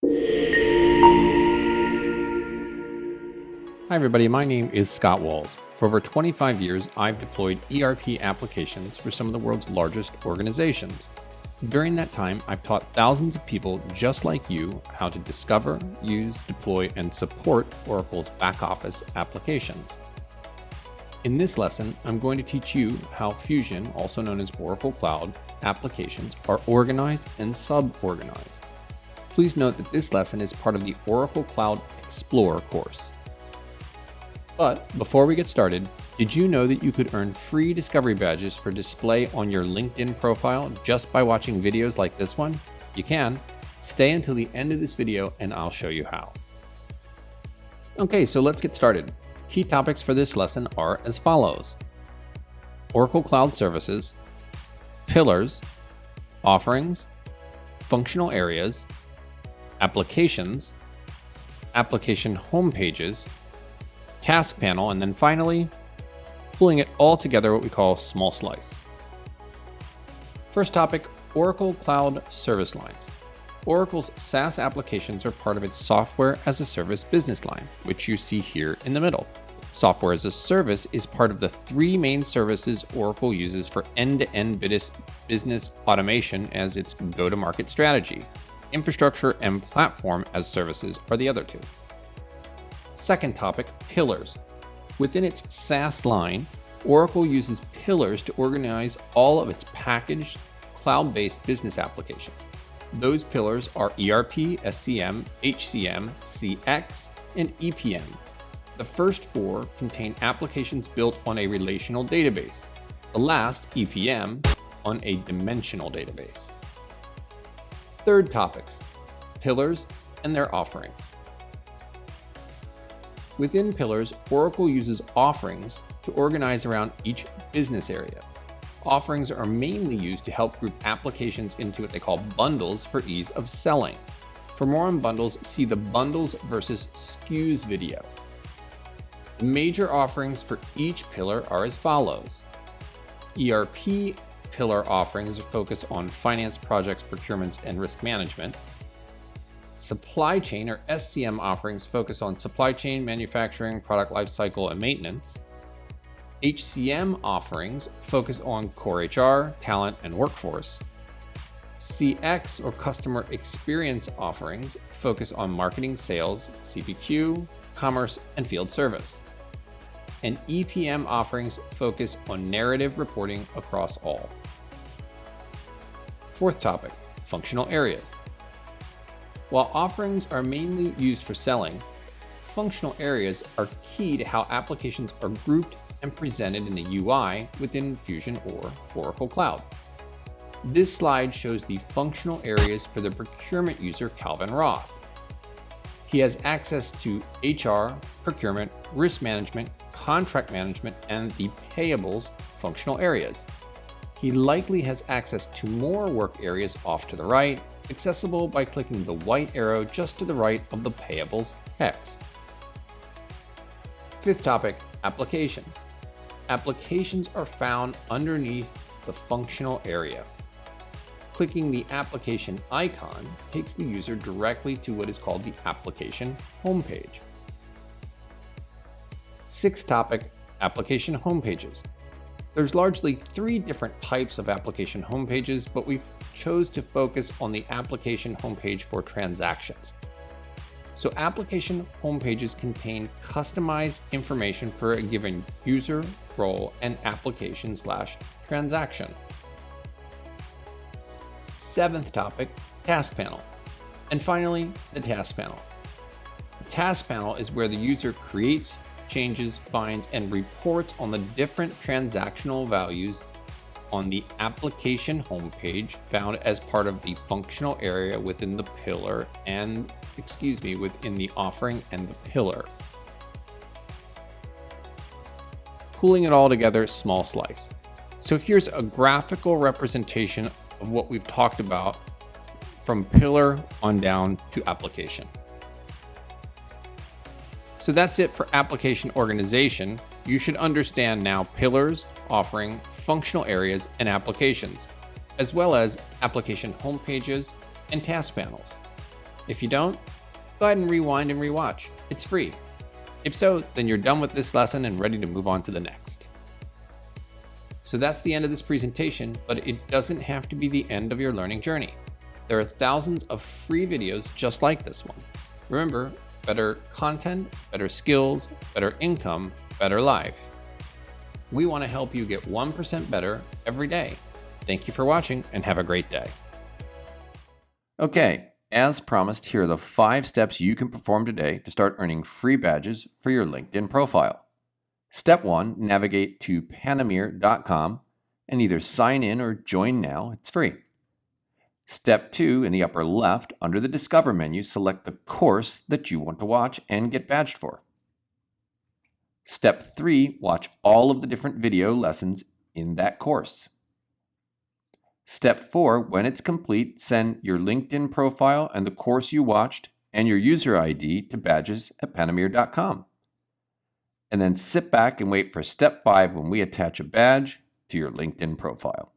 Hi everybody, my name is Scott Walls. For over 25 years, I've deployed ERP applications for some of the world's largest organizations. During that time, I've taught thousands of people just like you how to discover, use, deploy, and support Oracle's back office applications. In this lesson, I'm going to teach you how Fusion, also known as Oracle Cloud, applications are organized and sub-organized. Please note that this lesson is part of the Oracle Cloud Explorer course. But before we get started, did you know that you could earn free discovery badges for display on your LinkedIn profile just by watching videos like this one? You can. Stay until the end of this video and I'll show you how. Okay, so let's get started. Key topics for this lesson are as follows: Oracle Cloud Services, Pillars, Offerings, Functional Areas, Applications, Application Homepages, Task Panel, and then finally, pulling it all together, what we call small slice. First topic, Oracle Cloud Service Lines. Oracle's SaaS applications are part of its Software as a Service business line, which you see here in the middle. Software as a Service is part of the three main services Oracle uses for end-to-end business automation as its go-to-market strategy. Infrastructure and Platform as Services are the other two. Second topic, Pillars. Within its SaaS line, Oracle uses Pillars to organize all of its packaged, cloud-based business applications. Those pillars are ERP, SCM, HCM, CX, and EPM. The first four contain applications built on a relational database. The last, EPM, on a dimensional database. Third topics, Pillars and their offerings. Within Pillars, Oracle uses offerings to organize around each business area. Offerings are mainly used to help group applications into what they call bundles for ease of selling. For more on bundles, see the Bundles versus SKUs video. The major offerings for each pillar are as follows. ERP pillar offerings focus on finance projects, procurements, and risk management. Supply chain or SCM offerings focus on supply chain, manufacturing, product lifecycle, and maintenance. HCM offerings focus on core HR, talent, and workforce. CX or customer experience offerings focus on marketing, sales, CPQ, commerce, and field service. And EPM offerings focus on narrative reporting across all. Fourth topic, functional areas. While offerings are mainly used for selling, functional areas are key to how applications are grouped and presented in the UI within Fusion or Oracle Cloud. This slide shows the functional areas for the procurement user Calvin Roth. He has access to HR, procurement, risk management, contract management, and the payables functional areas. He likely has access to more work areas off to the right, accessible by clicking the white arrow just to the right of the payables text. Fifth topic, applications. Applications are found underneath the functional area. Clicking the application icon takes the user directly to what is called the application homepage. Sixth topic, application homepages. There's largely three different types of application homepages, but we chose to focus on the application homepage for transactions. So application homepages contain customized information for a given user, role, and application/transaction. Seventh topic, task panel. And finally, the task panel. The task panel is where the user creates, changes, finds, and reports on the different transactional values on the application homepage found as part of the functional area within the pillar and, within the offering and the pillar. Pulling it all together, small slice. So here's a graphical representation of what we've talked about from pillar on down to application. So that's it for application organization. You should understand now pillars, offering, functional areas, and applications, as well as application homepages and task panels. If you don't, go ahead and rewind and rewatch. It's free. If so, then you're done with this lesson and ready to move on to the next. So that's the end of this presentation, but it doesn't have to be the end of your learning journey. There are thousands of free videos just like this one. Remember, better content, better skills, better income, better life. We want to help you get 1% better every day. Thank you for watching and have a great day. Okay, as promised, here are the 5 steps you can perform today to start earning free badges for your LinkedIn profile. Step 1, navigate to Panameer.com and either sign in or join now. It's free. Step 2, in the upper left, under the Discover menu, select the course that you want to watch and get badged for. Step 3, watch all of the different video lessons in that course. Step 4, when it's complete, send your LinkedIn profile and the course you watched and your user ID to badges@Panameer.com. And then sit back and wait for step 5 when we attach a badge to your LinkedIn profile.